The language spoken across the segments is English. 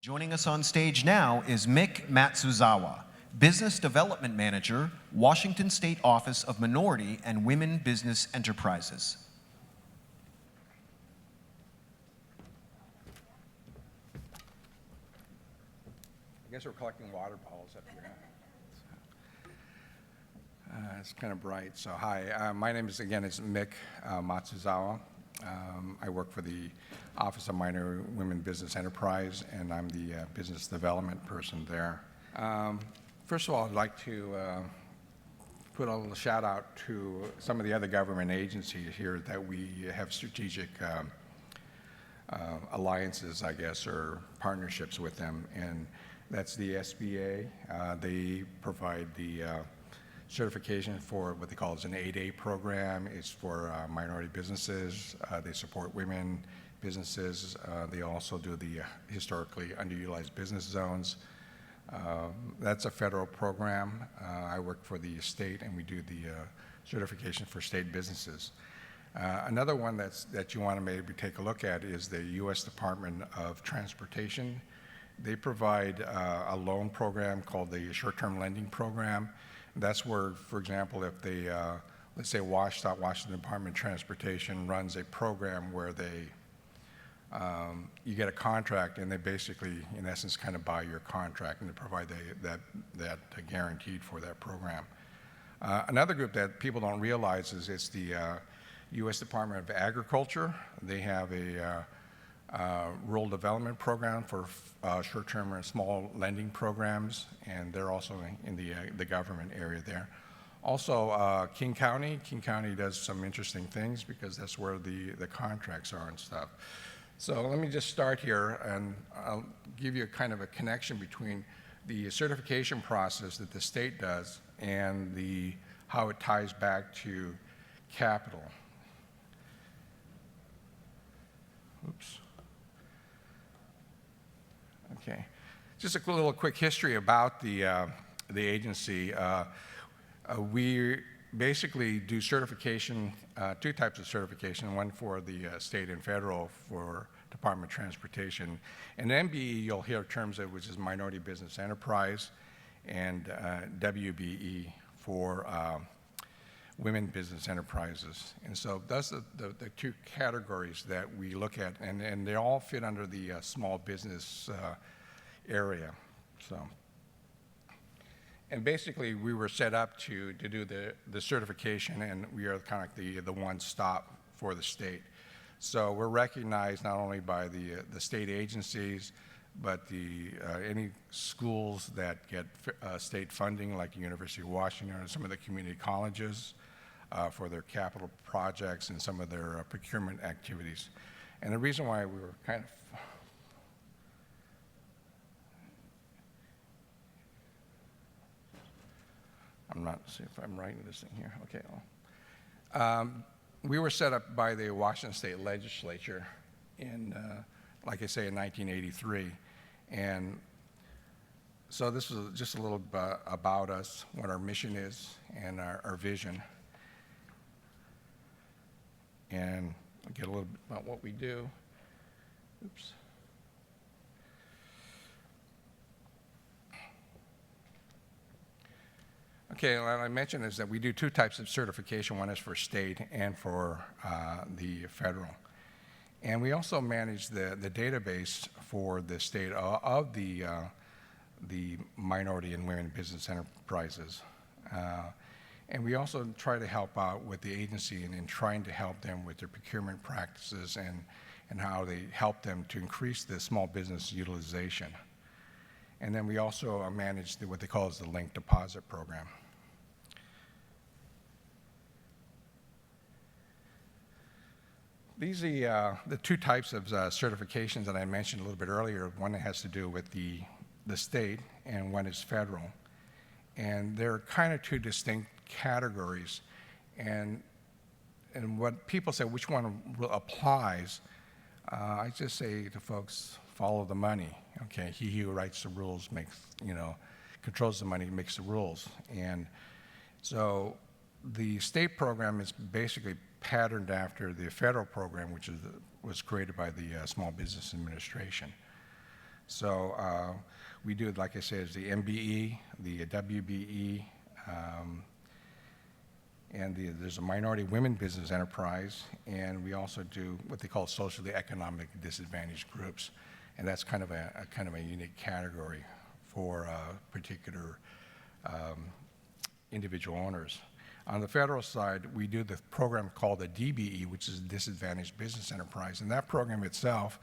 Joining us on stage now is Mick Matsuzawa, Business Development Manager, Washington State Office of Minority and Women Business Enterprises. I guess we're collecting water bottles up here. It's kind of bright. So hi, my name is Mick Matsuzawa. I work for the Office of Minor Women Business Enterprise, and I'm the business development person there. First of all, I'd like to put a little shout out to some of the other government agencies here that we have strategic alliances, I guess, or partnerships with them, and that's the SBA. They provide the certification for what they call as an 8A program. It's for minority businesses. They support women businesses. They also do the historically underutilized business zones. That's a federal program. I work for the state, and we do the certification for state businesses. Another one that you want to maybe take a look at is the U.S. Department of Transportation. They provide a loan program called the short-term lending program. That's where, for example, if they, let's say Washington Department of Transportation runs a program where they, you get a contract and they basically, in essence, kind of buy your contract and they provide that guaranteed for that program. Another group that people don't realize is it's the U.S. Department of Agriculture. They have a rural development program for short-term and small lending programs, and they're also in the government area there. Also, King County does some interesting things because that's where the contracts are and stuff. So let me just start here, and I'll give you kind of a connection between the certification process that the state does and how it ties back to capital. Oops. Okay, just a little quick history about the agency. We basically do certification, two types of certification, one for the state and federal for Department of Transportation. And MBE, you'll hear terms of which is Minority Business Enterprise, and WBE for Women Business Enterprises. And so that's the two categories that we look at, and they all fit under the small business area. So, and basically we were set up to do the certification, and we are kind of like the one stop for the state. So we're recognized not only by the state agencies, but any schools that get state funding, like the University of Washington or some of the community colleges, for their capital projects and some of their procurement activities. And the reason why we were kind of I'm not see if I'm writing this in here. Okay. We were set up by the Washington State Legislature in, like I say, in 1983, and so this is just a little bit about us, what our mission is, and our vision. And I'll get a little bit about what we do. Oops. Okay, what I mentioned is that we do two types of certification. One is for state and for the federal. And we also manage the database for the state of the minority and women business enterprises. And we also try to help out with the agency in trying to help them with their procurement practices and how they help them to increase the small business utilization. And then we also manage what they call as the linked deposit program. These are the two types of certifications that I mentioned a little bit earlier. One that has to do with the state, and one is federal. And they're kind of two distinct categories. And what people say, which one applies, I just say to folks, follow the money. Okay, he who writes the rules makes, controls the money, makes the rules. And so the state program is basically patterned after the federal program, which was created by the Small Business Administration. So we do, like I said, is the MBE, the WBE, and there's a minority women business enterprise, and we also do what they call socially economic disadvantaged groups, and that's kind of a unique category for particular individual owners. On the federal side, we do the program called the DBE, which is Disadvantaged Business Enterprise, and that program itself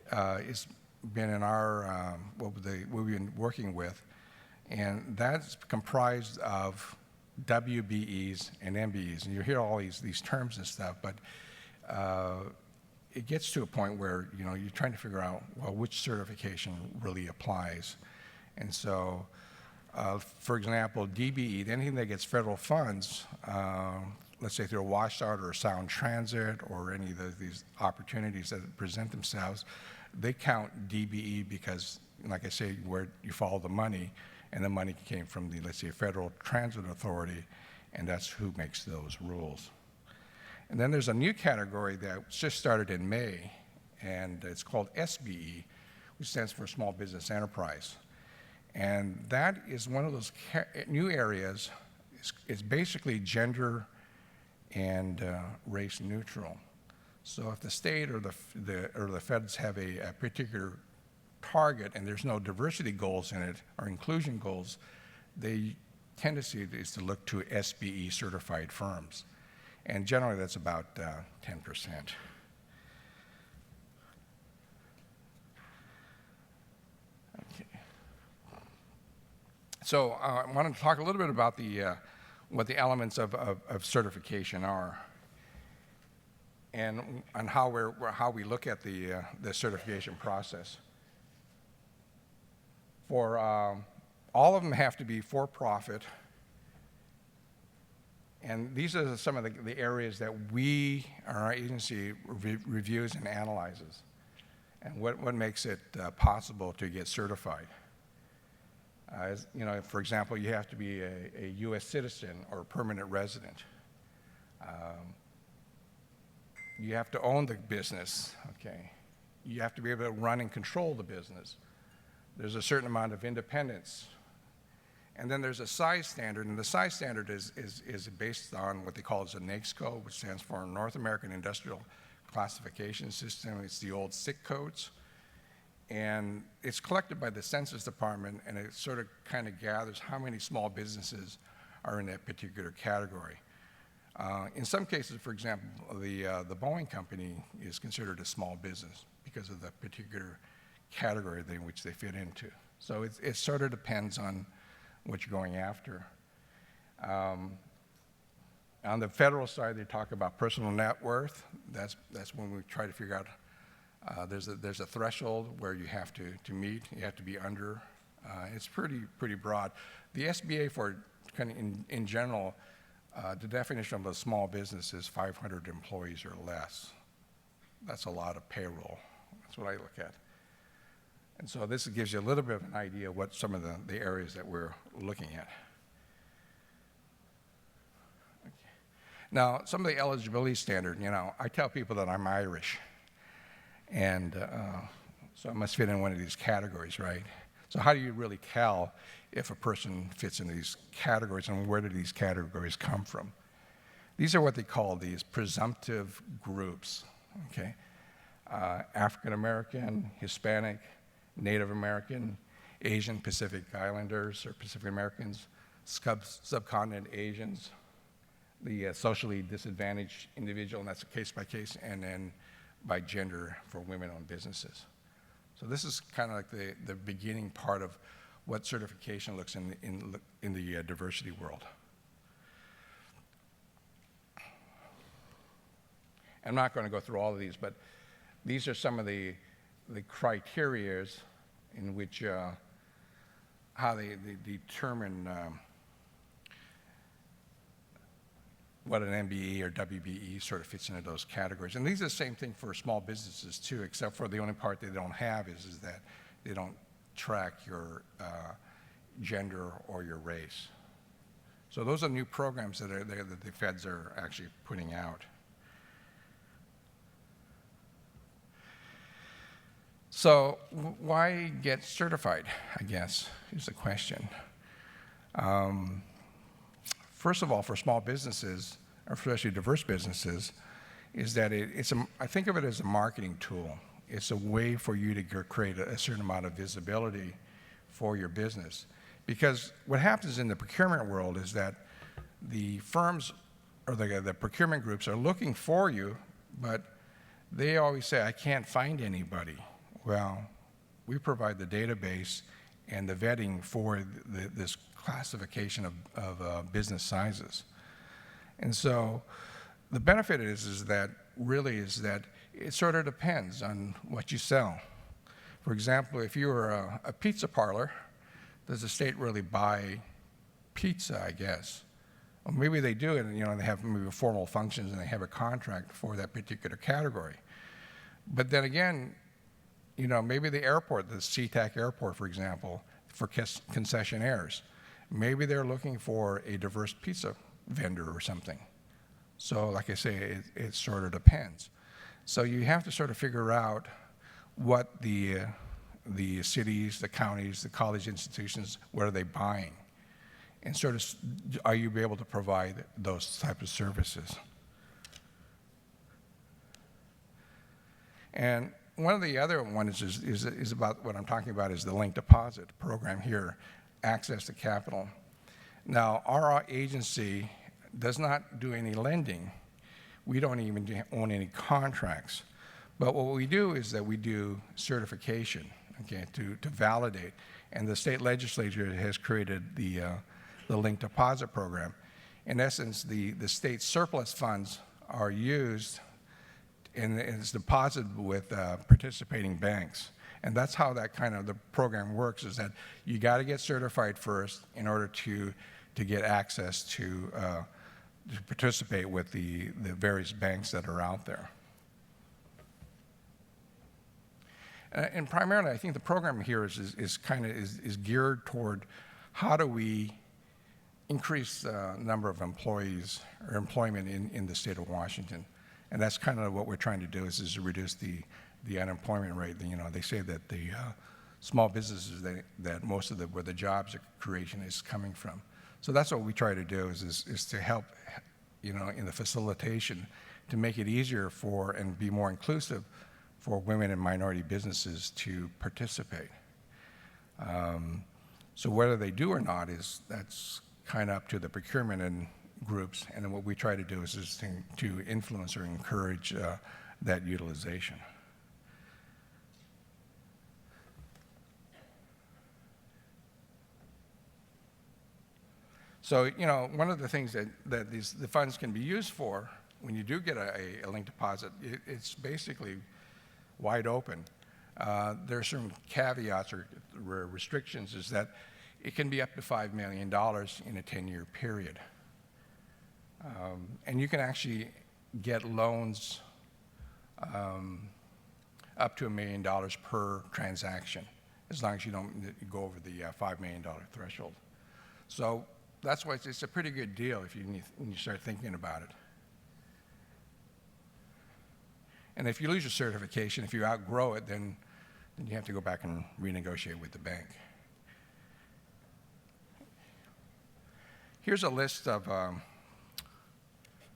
has been in our what we've been working with, and that's comprised of WBEs and MBEs, and you hear all these terms and stuff, but it gets to a point where you're trying to figure out, well, which certification really applies. And so, for example, DBE, anything that gets federal funds, let's say through a washout or a sound transit or any of these opportunities that present themselves, they count DBE because, like I say, where you follow the money, and the money came from the, let's say, Federal Transit Authority, and that's who makes those rules. And then there's a new category that just started in May, and it's called SBE, which stands for Small Business Enterprise. And that is one of those new areas. It's basically gender and race neutral. So if the state or the feds have a particular target and there's no diversity goals in it or inclusion goals, the tendency is to look to SBE certified firms. And generally that's about 10%. Okay. So I wanted to talk a little bit about what the elements of certification are, and how we look at the certification process. For all of them have to be for-profit, and these are some of the areas that our agency reviews and analyzes, and what makes it possible to get certified. For example, you have to be a U.S. citizen or a permanent resident. You have to own the business, okay? You have to be able to run and control the business. There's a certain amount of independence. And then there's a size standard, and the size standard is based on what they call as a NAICS code, which stands for North American Industrial Classification System. It's the old SIC codes. And it's collected by the Census Department, and it sort of kind of gathers how many small businesses are in that particular category. In some cases, for example, the Boeing company is considered a small business because of the particular category in which they fit into. So it sort of depends on what you're going after. On the federal side, they talk about personal net worth. That's when we try to figure out there's a threshold where you have to meet. You have to be under. It's pretty broad. The SBA for kind of in general, the definition of a small business is 500 employees or less. That's a lot of payroll. That's what I look at. And so this gives you a little bit of an idea of what some of the areas that we're looking at. Okay. Now, some of the eligibility standard, I tell people that I'm Irish, and so I must fit in one of these categories, right? So how do you really tell if a person fits in these categories, and where do these categories come from? These are what they call these presumptive groups, okay? African American, Hispanic, Native American, Asian Pacific Islanders or Pacific Americans, subcontinent Asians, the socially disadvantaged individual, and that's case by case, and then by gender for women-owned businesses. So this is kind of like the beginning part of what certification looks in the diversity world. I'm not going to go through all of these, but these are some of the criterias in which how they determine what an MBE or WBE sort of fits into those categories. And these are the same thing for small businesses too, except for the only part they don't have is that they don't track your gender or your race. So those are new programs that the feds are actually putting out. So why get certified, I guess, is the question. First of all, for small businesses, or especially diverse businesses, is that I think of it as a marketing tool. It's a way for you to create a certain amount of visibility for your business. Because what happens in the procurement world is that the firms or the procurement groups are looking for you, but they always say, I can't find anybody. Well, we provide the database and the vetting for this classification of business sizes. And so the benefit is that it sort of depends on what you sell. For example, if you're a pizza parlor, does the state really buy pizza, I guess? Well, maybe they do, and they have maybe formal functions and they have a contract for that particular category. But then again, maybe the airport, the SeaTac airport, for example, for concessionaires, maybe they're looking for a diverse pizza vendor or something. So like I say, it sort of depends. So you have to sort of figure out what the cities, the counties, the college institutions, what are they buying? And sort of, are you able to provide those types of services? And one of the other ones is about what I'm talking about is the linked deposit program here, access to capital. Now, our agency does not do any lending. We don't even own any contracts. But what we do is that we do certification, okay, to validate. And the state legislature has created the linked deposit program. In essence, the state surplus funds are used and it's deposited with participating banks. And that's how that kind of the program works, is that you got to get certified first in order to get access to participate with the various banks that are out there. And primarily, I think the program here is geared toward how do we increase the number of employees or employment in the state of Washington. And that's kind of what we're trying to do is to reduce the unemployment rate. They say that the small businesses that most of where the jobs creation is coming from. So that's what we try to do is to help, in the facilitation to make it easier for and be more inclusive for women and minority businesses to participate. So whether they do or not that's kind of up to the procurement and groups, and then what we try to do is to influence or encourage that utilization. So, one of the things that the funds can be used for when you do get a linked deposit, it's basically wide open. There are certain caveats or restrictions, is that it can be up to $5 million in a 10-year period. And you can actually get loans up to $1 million per transaction, as long as you don't go over the $5 million threshold. So that's why it's a pretty good deal when you start thinking about it. And if you lose your certification, if you outgrow it, then you have to go back and renegotiate with the bank. Here's a list of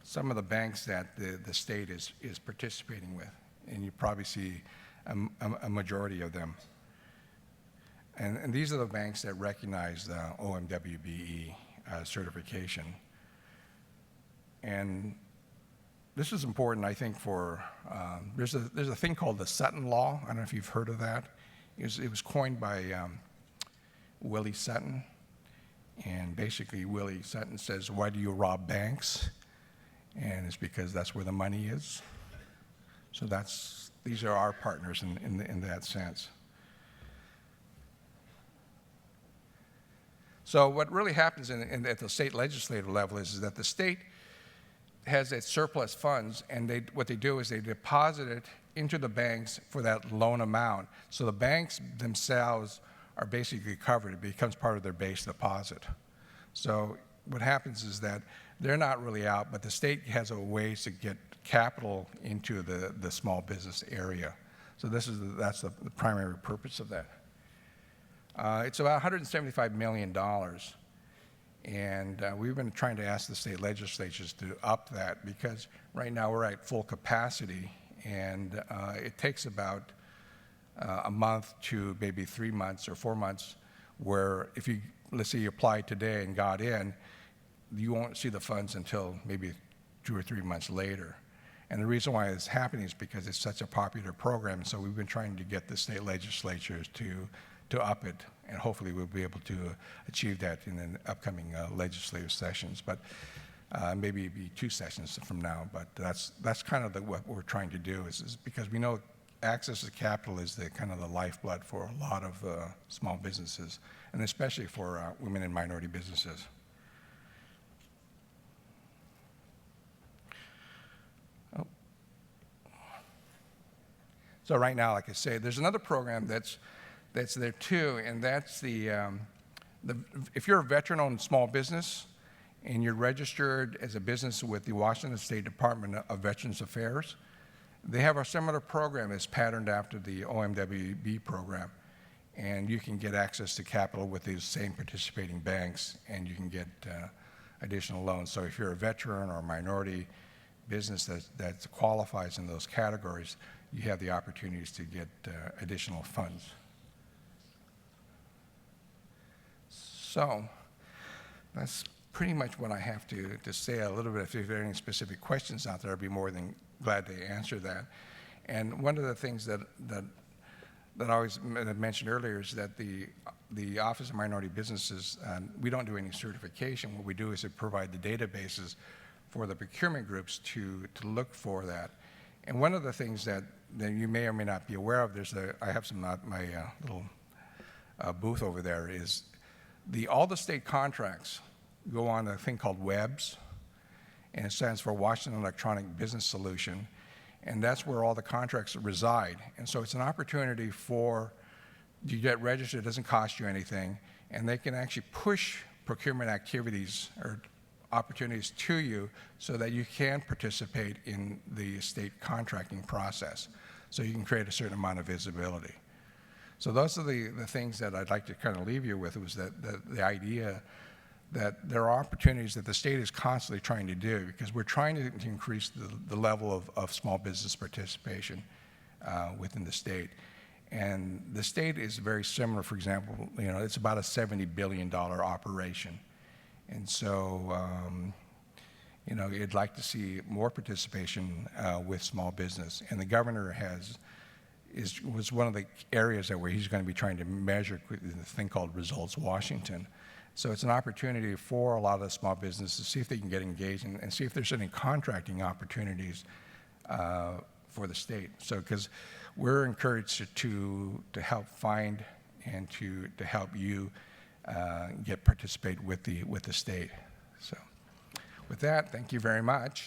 some of the banks that the state is participating with, and you probably see a majority of them. And these are the banks that recognize the OMWBE certification. And this is important, I think, for, there's a thing called the Sutton Law. I don't know if you've heard of that. It was coined by Willie Sutton. And basically, Willie Sutton says, why do you rob banks? And it's because that's where the money is. So these are our partners in that sense. So what really happens at the state legislative level is that the state has its surplus funds, and what they do is they deposit it into the banks for that loan amount. So the banks themselves are basically covered. It becomes part of their base deposit. So what happens is that they're not really out, but the state has a way to get capital into the small business area. So that's the primary purpose of that. It's about $175 million. And we've been trying to ask the state legislatures to up that because right now we're at full capacity, and it takes about a month to maybe 3 months or 4 months, where if you, let's say you applied today and got in, you won't see the funds until maybe 2 or 3 months later. And the reason why it's happening is because it's such a popular program. So we've been trying to get the state legislatures to up it, and hopefully we'll be able to achieve that in the upcoming legislative sessions. But maybe it'll be 2 sessions from now. But that's kind of what we're trying to do is because we know access to capital is the kind of the lifeblood for a lot of small businesses, and especially for women and minority businesses. So right now, like I say, there's another program that's there too, and that's if you're a veteran-owned small business and you're registered as a business with the Washington State Department of Veterans Affairs, they have a similar program that's patterned after the OMWBE program, and you can get access to capital with these same participating banks, and you can get additional loans. So if you're a veteran or a minority business that qualifies in those categories, you have the opportunities to get additional funds. So that's pretty much what I have to say a little bit. If there are any specific questions out there, I'd be more than glad to answer that. And one of the things that I always mentioned earlier is that the Office of Minority Businesses, we don't do any certification. What we do is we provide the databases for the procurement groups to look for that. And one of the things that you may or may not be aware of, I have some my little booth over there, is all the state contracts go on a thing called WEBS, and it stands for Washington Electronic Business Solution, and that's where all the contracts reside. And so it's an opportunity for you get registered, it doesn't cost you anything, and they can actually push procurement activities or opportunities to you so that you can participate in the state contracting process. So you can create a certain amount of visibility. So those are the things that I'd like to kind of leave you with, was that the idea that there are opportunities that the state is constantly trying to do, because we're trying to increase the level of small business participation within the state. And the state is very similar. For example, it's about a $70 billion operation. And so, you'd like to see more participation with small business. And the governor was one of the areas where he's going to be trying to measure the thing called Results Washington. So it's an opportunity for a lot of the small businesses to see if they can get engaged and see if there's any contracting opportunities for the state. So, because we're encouraged to help find and to help you participate with the state. So with that, thank you very much.